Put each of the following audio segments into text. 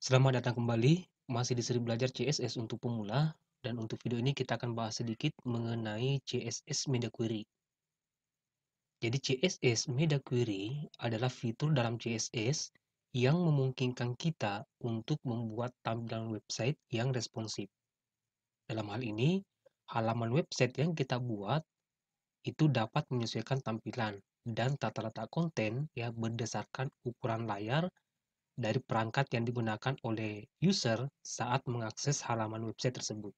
Selamat datang kembali, masih di seri belajar CSS untuk pemula, dan untuk video ini kita akan bahas sedikit mengenai CSS Media Query. Jadi CSS Media Query adalah fitur dalam CSS yang memungkinkan kita untuk membuat tampilan website yang responsif. Dalam hal ini, halaman website yang kita buat itu dapat menyesuaikan tampilan dan tata letak konten ya berdasarkan ukuran layar dari perangkat yang digunakan oleh user saat mengakses halaman website tersebut.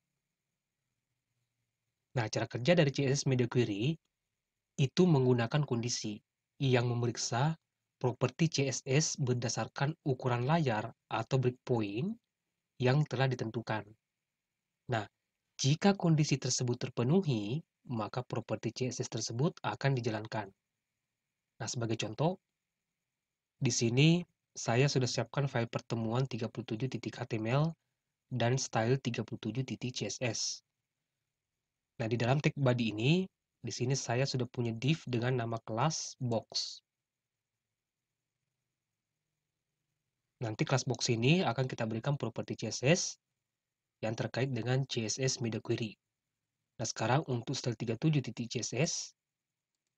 Nah, cara kerja dari CSS Media Query itu menggunakan kondisi yang memeriksa properti CSS berdasarkan ukuran layar atau breakpoint yang telah ditentukan. Nah, jika kondisi tersebut terpenuhi, maka properti CSS tersebut akan dijalankan. Nah, sebagai contoh, di sini saya sudah siapkan file pertemuan 37.html dan style 37.css. Nah, di dalam tag body ini, di sini saya sudah punya div dengan nama kelas box. Nanti kelas box ini akan kita berikan properti CSS yang terkait dengan CSS Media Query. Nah, sekarang untuk style 37.css,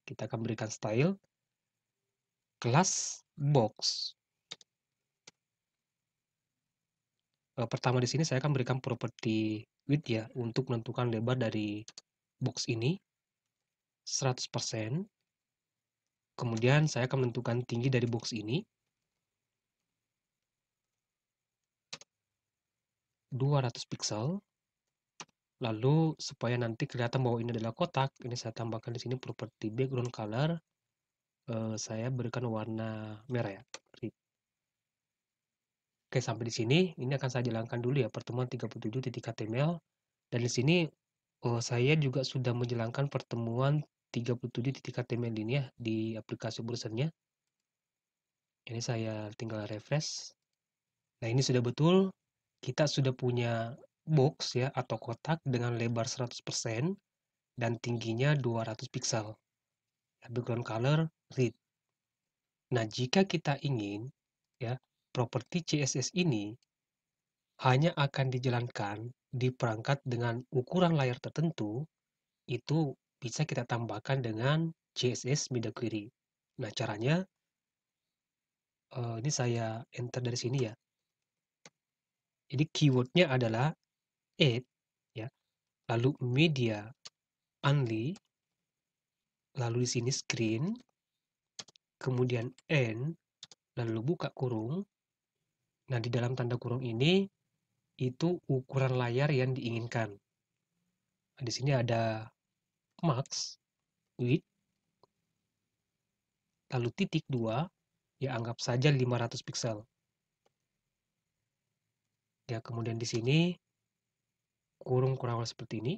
kita akan berikan style kelas box. Pertama di sini saya akan berikan properti width ya, untuk menentukan lebar dari box ini 100%. Kemudian saya akan menentukan tinggi dari box ini 200 pixel. Lalu supaya nanti kelihatan bahwa ini adalah kotak, ini saya tambahkan di sini properti background color. Saya berikan warna merah ya. Oke, sampai di sini ini akan saya jalankan dulu ya pertemuan 37.html, dan di sini saya juga sudah menjalankan pertemuan 37.html ini ya di aplikasi browsernya. Ini saya tinggal refresh. Nah, ini sudah betul. Kita sudah punya box ya atau kotak dengan lebar 100% dan tingginya 200 pixel. Background color red. Nah, jika kita ingin ya properti CSS ini hanya akan dijalankan di perangkat dengan ukuran layar tertentu, itu bisa kita tambahkan dengan CSS Media Query. Nah, caranya ini saya enter dari sini ya. Jadi keywordnya adalah add ya, lalu media only, lalu di sini screen, kemudian end, lalu buka kurung. Nah, di dalam tanda kurung ini itu ukuran layar yang diinginkan. Nah, di sini ada max, width, lalu titik 2, ya anggap saja 500 pixel. Ya, kemudian di sini kurung awal seperti ini.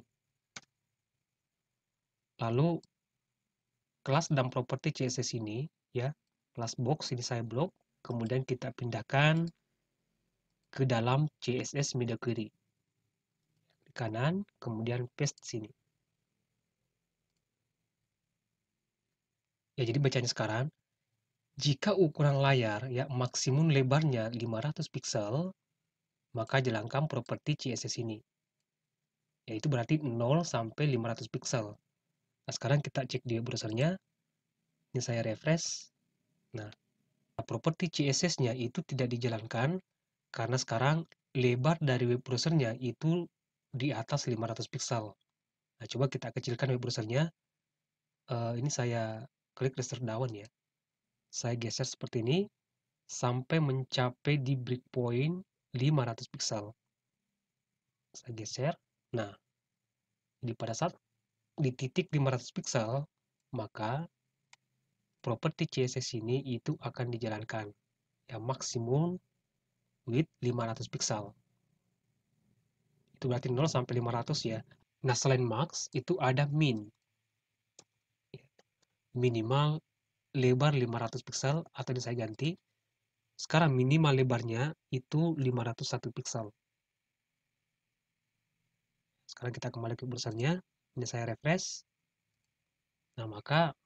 Lalu kelas dan properti CSS ini ya, kelas box ini saya blok, kemudian kita pindahkan ke dalam CSS Media Query. Di kanan, kemudian paste sini. Ya, jadi bacanya sekarang, jika ukuran layar ya maksimum lebarnya 500 pixel, maka jalankan properti CSS ini. Yaitu berarti 0 sampai 500 pixel. Nah, sekarang kita cek di browsernya. Ini saya refresh. Nah, properti CSS-nya itu tidak dijalankan karena sekarang lebar dari web browsernya itu di atas 500 pixel. Nah, coba kita kecilkan web browsernya. Ini saya klik restore down ya. Saya geser seperti ini sampai mencapai di breakpoint 500 pixel. Saya geser. Nah, di pada saat di titik 500 pixel, maka properti CSS ini itu akan dijalankan. Ya, maksimum width 500 pixel. Itu berarti 0 sampai 500 ya. Nah, selain max, itu ada min. Minimal lebar 500 pixel, atau ini saya ganti. Sekarang minimal lebarnya itu 501 pixel. Sekarang kita kembali ke browsernya. Ini saya refresh. Nah, maka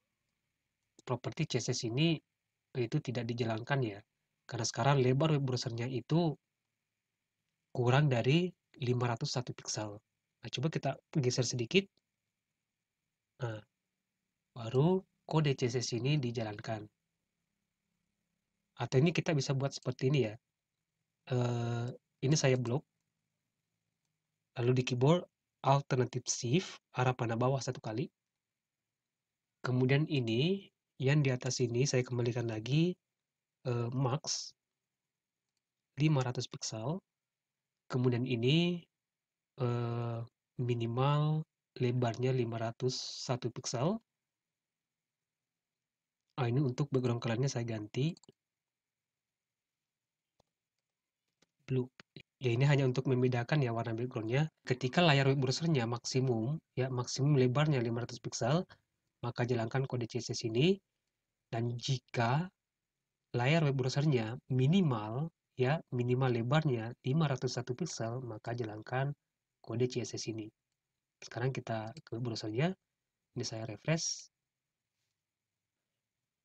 properti CSS ini itu tidak dijalankan ya. Karena sekarang lebar web browsernya itu kurang dari 501 piksel. Nah, coba kita geser sedikit. Nah, baru kode CSS ini dijalankan. Atau ini kita bisa buat seperti ini ya. Ini saya blok. Lalu di keyboard Alternative Shift arah panah bawah 1 kali. Kemudian ini yang di atas ini saya kembalikan lagi max 500 piksel. Kemudian ini minimal lebarnya 501 piksel. Ini untuk background colornya saya ganti blue. Ya, ini hanya untuk membedakan ya warna backgroundnya. Ketika layar web browsernya maksimum lebarnya 500 piksel, maka jalankan kode CSS ini. Dan jika layar web browsernya minimal lebarnya 501 piksel, maka jalankan kode CSS ini. Sekarang kita ke browsernya. Ini saya refresh.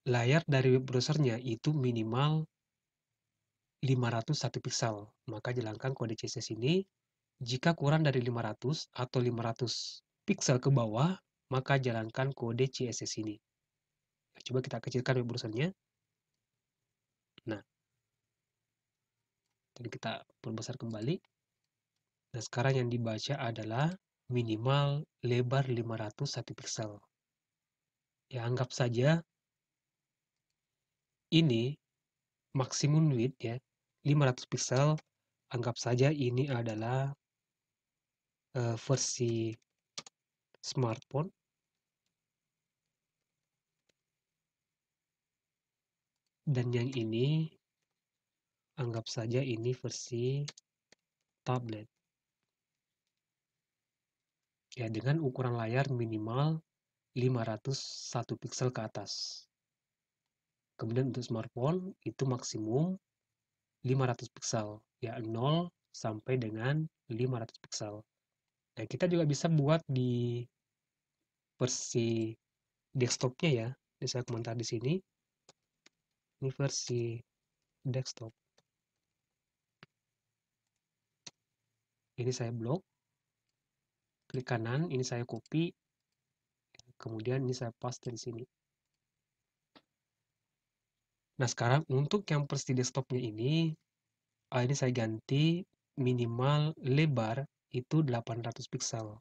Layar dari web browsernya itu minimal 501 piksel, maka jalankan kode CSS ini. Jika kurang dari 500 atau 500 piksel ke bawah, maka jalankan kode CSS ini. Coba kita kecilkan web browsernya. Nah, jadi kita perbesar kembali. Nah, sekarang yang dibaca adalah minimal lebar 501 piksel. Ya, anggap saja ini maksimum width ya, 500 piksel. Anggap saja ini adalah versi smartphone. Dan yang ini anggap saja ini versi tablet. Ya, dengan ukuran layar minimal 501 piksel ke atas. Kemudian untuk smartphone itu maksimum 500 piksel, ya 0 sampai dengan 500 piksel. Nah, kita juga bisa buat di versi desktopnya ya. Ini saya komentar di sini. Ini versi desktop. Ini saya blok. Klik kanan, ini saya copy. Kemudian ini saya paste di sini. Nah, sekarang untuk yang versi desktopnya ini saya ganti minimal lebar itu 800 piksel.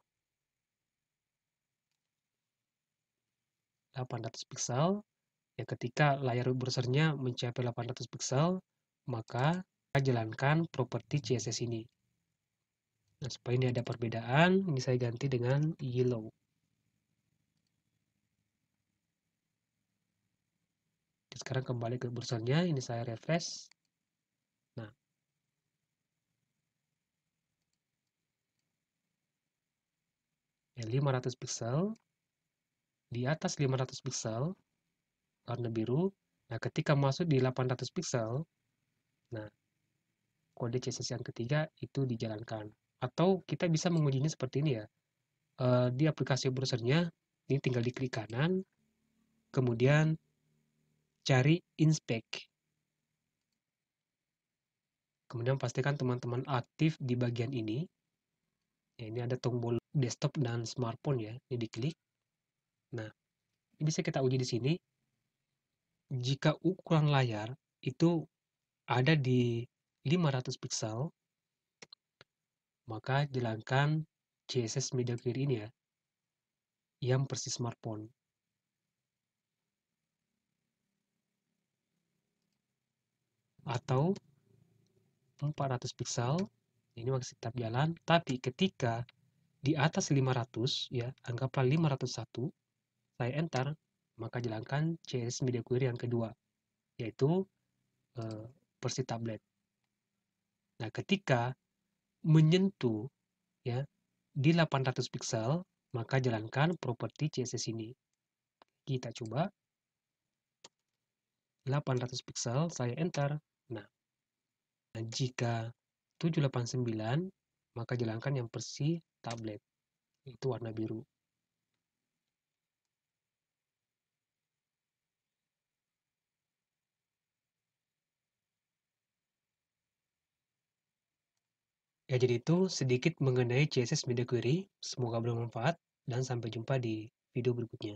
800 piksel, ya ketika layar browsernya mencapai 800 piksel, maka jalankan properti CSS ini. Nah, supaya ini ada perbedaan, ini saya ganti dengan yellow. Sekarang kembali ke browsernya, ini saya refresh. Nah, ya 500 piksel, di atas 500 piksel, warna biru. Nah, ketika masuk di 800 piksel, nah, kode CSS yang ketiga itu dijalankan. Atau kita bisa mengujinya seperti ini ya. Di aplikasi browsernya, ini tinggal diklik kanan, kemudian cari inspect. Kemudian pastikan teman-teman aktif di bagian ini. Ya, ini ada tombol desktop dan smartphone ya, ini diklik. Nah, ini bisa kita uji di sini. Jika ukuran layar itu ada di 500 piksel, maka jalankan CSS media query ini ya, yang versi smartphone. Atau 400 piksel, ini masih tetap jalan, tapi ketika di atas 500 ya, anggaplah 501, saya enter, maka jalankan CSS media query yang kedua, yaitu versi tablet. Nah, ketika menyentuh ya di 800 piksel, maka jalankan properti CSS ini. Kita coba 800 piksel, saya enter. Nah, jika 789, maka jalankan yang versi tablet, itu warna biru. Ya, jadi itu sedikit mengenai CSS Media Query. Semoga bermanfaat dan sampai jumpa di video berikutnya.